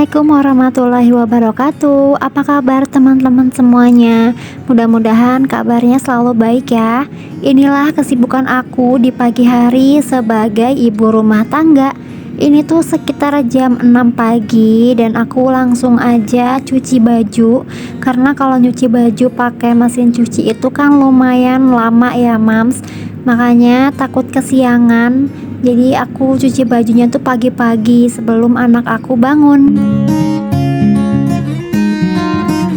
Assalamualaikum warahmatullahi wabarakatuh. Apa kabar teman-teman semuanya? Mudah-mudahan kabarnya selalu baik ya. Inilah kesibukan aku di pagi hari sebagai ibu rumah tangga. Ini tuh sekitar jam 6 pagi dan aku langsung aja cuci baju. Karena kalau nyuci baju pakai mesin cuci itu kan lumayan lama ya mams. Makanya takut kesiangan. Jadi aku cuci bajunya tuh pagi-pagi sebelum anak aku bangun.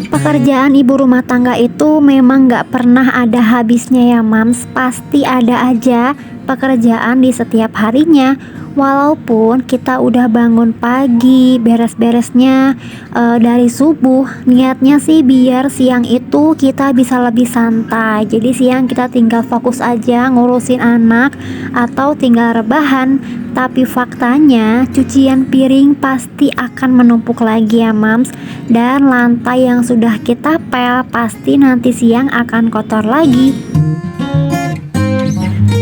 Pekerjaan ibu rumah tangga itu memang gak pernah ada habisnya ya mams. Pasti ada aja pekerjaan di setiap harinya. Walaupun kita udah bangun pagi, beres-beresnya dari subuh, niatnya sih biar siang itu kita bisa lebih santai. Jadi siang kita tinggal fokus aja ngurusin anak atau tinggal rebahan. Tapi faktanya cucian piring pasti akan menumpuk lagi ya mams. Dan lantai yang sudah kita pel pasti nanti siang akan kotor lagi.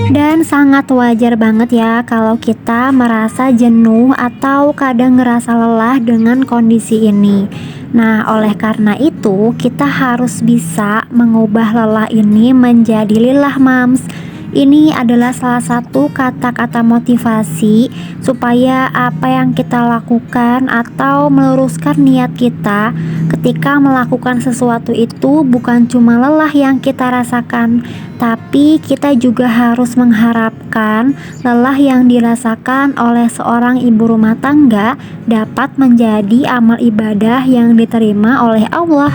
Dan sangat wajar banget ya kalau kita merasa jenuh atau kadang ngerasa lelah dengan kondisi ini. Nah, oleh karena itu kita harus bisa mengubah lelah ini menjadi lilah mams. Ini adalah salah satu kata-kata motivasi supaya apa yang kita lakukan atau meluruskan niat kita ketika melakukan sesuatu itu bukan cuma lelah yang kita rasakan, tapi kita juga harus mengharapkan lelah yang dirasakan oleh seorang ibu rumah tangga dapat menjadi amal ibadah yang diterima oleh Allah.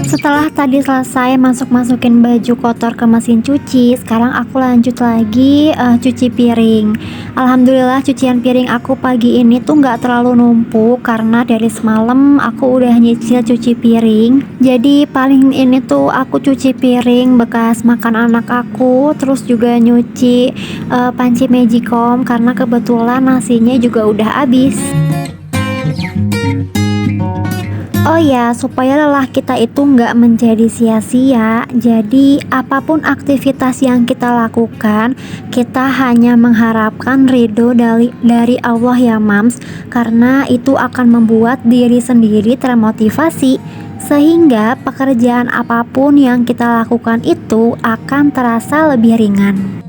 Setelah tadi selesai masukin baju kotor ke mesin cuci, sekarang aku lanjut lagi cuci piring. Alhamdulillah cucian piring aku pagi ini tuh gak terlalu numpuk karena dari semalam aku udah nyicil cuci piring. Jadi paling ini tuh aku cuci piring bekas makan anak aku, terus juga nyuci panci magicom karena kebetulan nasinya juga udah habis. Oh ya, supaya lelah kita itu nggak menjadi sia-sia, jadi apapun aktivitas yang kita lakukan, kita hanya mengharapkan ridho dari Allah ya mams, karena itu akan membuat diri sendiri termotivasi, sehingga pekerjaan apapun yang kita lakukan itu akan terasa lebih ringan.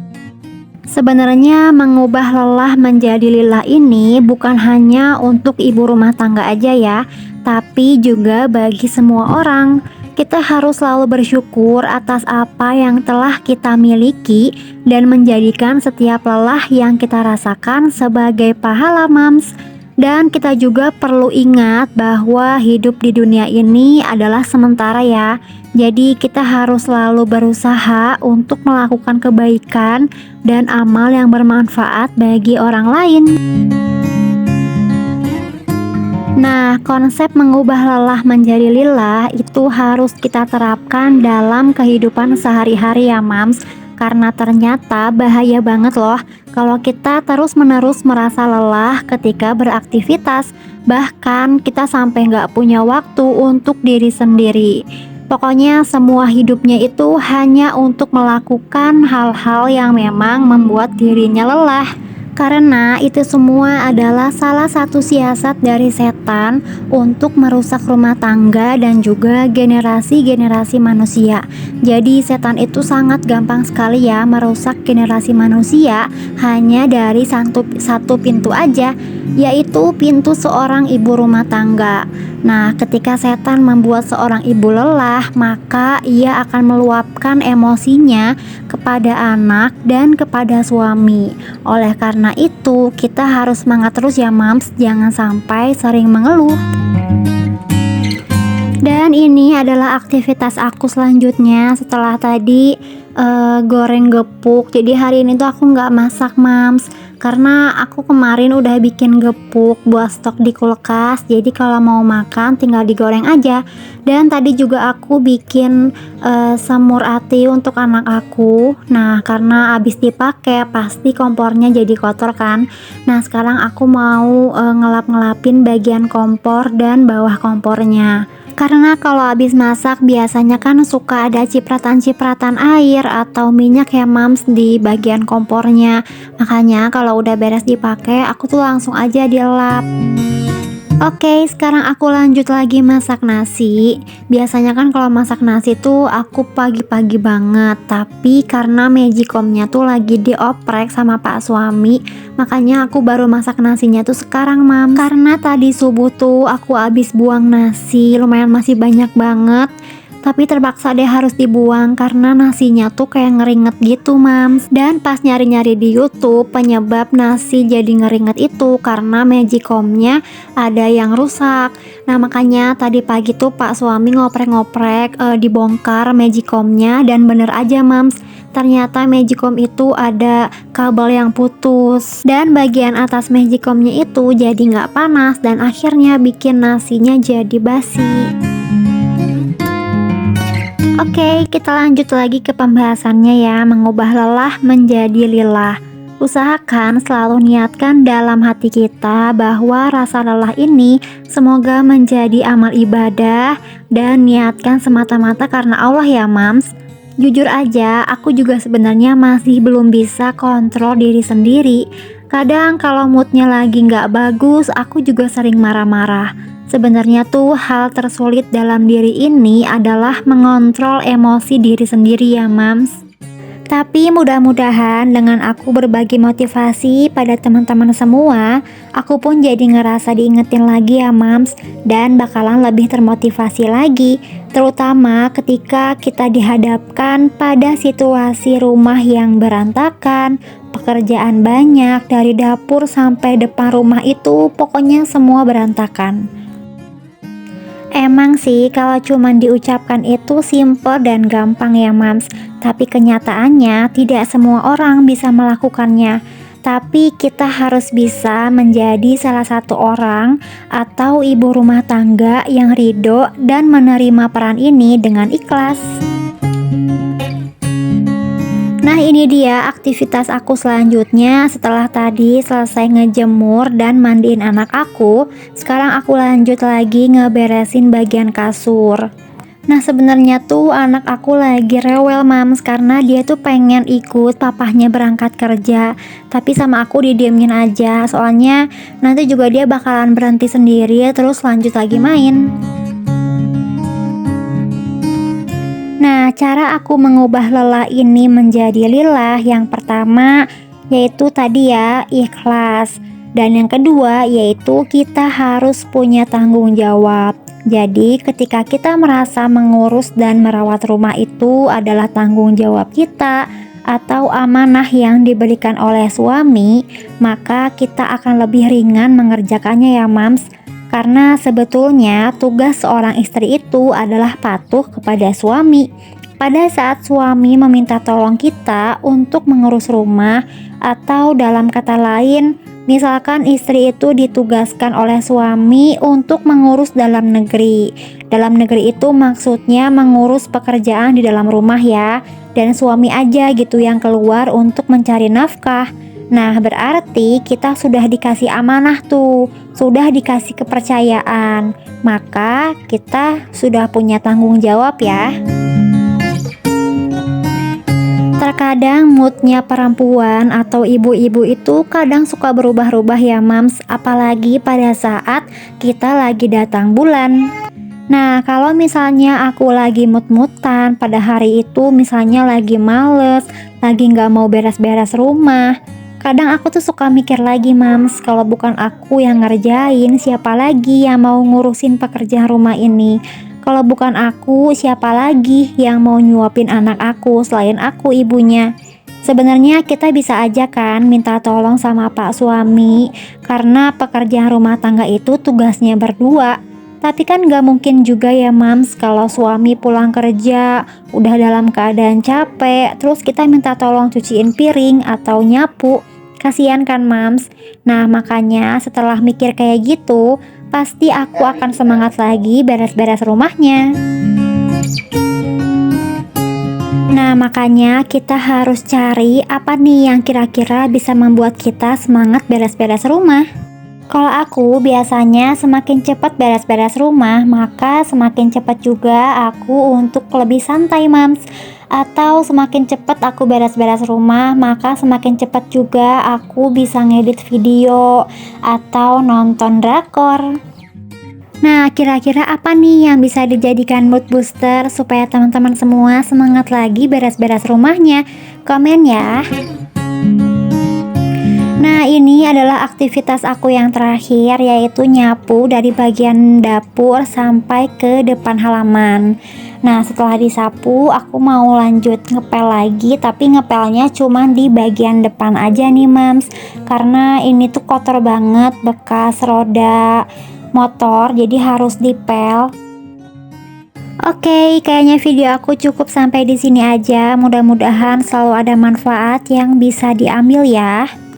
Sebenarnya mengubah lelah menjadi lilah ini bukan hanya untuk ibu rumah tangga aja ya, tapi juga bagi semua orang. Kita harus selalu bersyukur atas apa yang telah kita miliki dan menjadikan setiap lelah yang kita rasakan sebagai pahala mams. Dan kita juga perlu ingat bahwa hidup di dunia ini adalah sementara ya. Jadi kita harus selalu berusaha untuk melakukan kebaikan dan amal yang bermanfaat bagi orang lain. Nah, konsep mengubah lelah menjadi lilah itu harus kita terapkan dalam kehidupan sehari-hari ya mams. Karena ternyata bahaya banget loh kalau kita terus-menerus merasa lelah ketika beraktivitas. Bahkan kita sampai nggak punya waktu untuk diri sendiri. Pokoknya semua hidupnya itu hanya untuk melakukan hal-hal yang memang membuat dirinya lelah. Karena itu semua adalah salah satu siasat dari setan untuk merusak rumah tangga dan juga generasi-generasi manusia. Jadi setan itu sangat gampang sekali ya merusak generasi manusia hanya dari satu pintu aja, yaitu pintu seorang ibu rumah tangga. Nah, ketika setan membuat seorang ibu lelah, maka ia akan meluapkan emosinya kepada anak dan kepada suami. Oleh karena itu, kita harus semangat terus ya mams, jangan sampai sering mengeluh. Dan ini adalah aktivitas aku selanjutnya setelah tadi goreng gepuk. Jadi hari ini tuh aku nggak masak mams, karena aku kemarin udah bikin gepuk buat stok di kulkas. Jadi kalau mau makan tinggal digoreng aja. Dan tadi juga aku bikin semur ati untuk anak aku. Nah, karena abis dipakai pasti kompornya jadi kotor kan. Nah, sekarang aku mau ngelap-ngelapin bagian kompor dan bawah kompornya. Karena kalau habis masak biasanya kan suka ada cipratan-cipratan air atau minyak ya mams di bagian kompornya. Makanya kalau udah beres dipakai aku tuh langsung aja dilap. Oke, sekarang aku lanjut lagi masak nasi. Biasanya kan kalau masak nasi tuh aku pagi-pagi banget, tapi karena magicomnya tuh lagi dioprek sama pak suami, makanya aku baru masak nasinya tuh sekarang mam. Karena tadi subuh tuh aku habis buang nasi, lumayan masih banyak banget. Tapi terpaksa deh harus dibuang karena nasinya tuh kayak ngeringet gitu mams. Dan pas nyari-nyari di YouTube, penyebab nasi jadi ngeringet itu karena magicomnya ada yang rusak. Nah makanya tadi pagi tuh pak suami ngoprek-ngoprek, dibongkar magicomnya dan bener aja mams, ternyata magicom itu ada kabel yang putus dan bagian atas magicomnya itu jadi nggak panas dan akhirnya bikin nasinya jadi basi. Oke, kita lanjut lagi ke pembahasannya ya, mengubah lelah menjadi lillah. Usahakan selalu niatkan dalam hati kita bahwa rasa lelah ini semoga menjadi amal ibadah dan niatkan semata-mata karena Allah ya mams. Jujur aja, aku juga sebenarnya masih belum bisa kontrol diri sendiri. Kadang kalau moodnya lagi nggak bagus, aku juga sering marah-marah. Sebenarnya tuh hal tersulit dalam diri ini adalah mengontrol emosi diri sendiri ya mams. Tapi mudah-mudahan dengan aku berbagi motivasi pada teman-teman semua, aku pun jadi ngerasa diingetin lagi ya mams, dan bakalan lebih termotivasi lagi, terutama ketika kita dihadapkan pada situasi rumah yang berantakan, pekerjaan banyak dari dapur sampai depan rumah itu pokoknya semua berantakan. Emang sih kalau cuman diucapkan itu simple dan gampang ya mams, tapi kenyataannya tidak semua orang bisa melakukannya. Tapi kita harus bisa menjadi salah satu orang atau ibu rumah tangga yang ridho dan menerima peran ini dengan ikhlas. Nah ini dia aktivitas aku selanjutnya setelah tadi selesai ngejemur dan mandiin anak aku. Sekarang aku lanjut lagi ngeberesin bagian kasur. Nah sebenarnya tuh anak aku lagi rewel mams karena dia tuh pengen ikut papahnya berangkat kerja. Tapi sama aku didiemin aja, soalnya nanti juga dia bakalan berhenti sendiri terus lanjut lagi main. Nah, cara aku mengubah lelah ini menjadi lillah yang pertama yaitu tadi ya, ikhlas. Dan yang kedua yaitu kita harus punya tanggung jawab. Jadi ketika kita merasa mengurus dan merawat rumah itu adalah tanggung jawab kita atau amanah yang diberikan oleh suami, maka kita akan lebih ringan mengerjakannya ya mams. Karena sebetulnya tugas seorang istri itu adalah patuh kepada suami. Pada saat suami meminta tolong kita untuk mengurus rumah, atau dalam kata lain, misalkan istri itu ditugaskan oleh suami untuk mengurus dalam negeri. Dalam negeri itu maksudnya mengurus pekerjaan di dalam rumah ya, dan suami aja gitu yang keluar untuk mencari nafkah. Nah berarti kita sudah dikasih amanah tuh, sudah dikasih kepercayaan, maka kita sudah punya tanggung jawab ya. Terkadang moodnya perempuan atau ibu-ibu itu kadang suka berubah-ubah ya mams, apalagi pada saat kita lagi datang bulan. Nah kalau misalnya aku lagi mut-mutan pada hari itu, misalnya lagi males, lagi gak mau beres-beres rumah, kadang aku tuh suka mikir lagi mams, kalau bukan aku yang ngerjain, siapa lagi yang mau ngurusin pekerjaan rumah ini? Kalau bukan aku, siapa lagi yang mau nyuapin anak aku selain aku ibunya? Sebenarnya kita bisa aja kan minta tolong sama pak suami, karena pekerjaan rumah tangga itu tugasnya berdua. Tapi kan gak mungkin juga ya mams kalau suami pulang kerja udah dalam keadaan capek, terus kita minta tolong cuciin piring atau nyapu. Kasian kan mams. Nah makanya setelah mikir kayak gitu, pasti aku akan semangat lagi beres-beres rumahnya. Nah makanya kita harus cari apa nih yang kira-kira bisa membuat kita semangat beres-beres rumah. Kalau aku biasanya semakin cepat beres-beres rumah, maka semakin cepat juga aku untuk lebih santai, Mams. Atau semakin cepat aku beres-beres rumah, maka semakin cepat juga aku bisa ngedit video atau nonton drakor. Nah, kira-kira apa nih yang bisa dijadikan mood booster supaya teman-teman semua semangat lagi beres-beres rumahnya? Komen ya. Nah, ini adalah aktivitas aku yang terakhir, yaitu nyapu dari bagian dapur sampai ke depan halaman. Nah, setelah disapu, aku mau lanjut ngepel lagi, tapi ngepelnya cuma di bagian depan aja nih, Mams. Karena ini tuh kotor banget, bekas roda motor, jadi harus dipel. Oke, kayaknya video aku cukup sampai di sini aja. Mudah-mudahan selalu ada manfaat yang bisa diambil ya.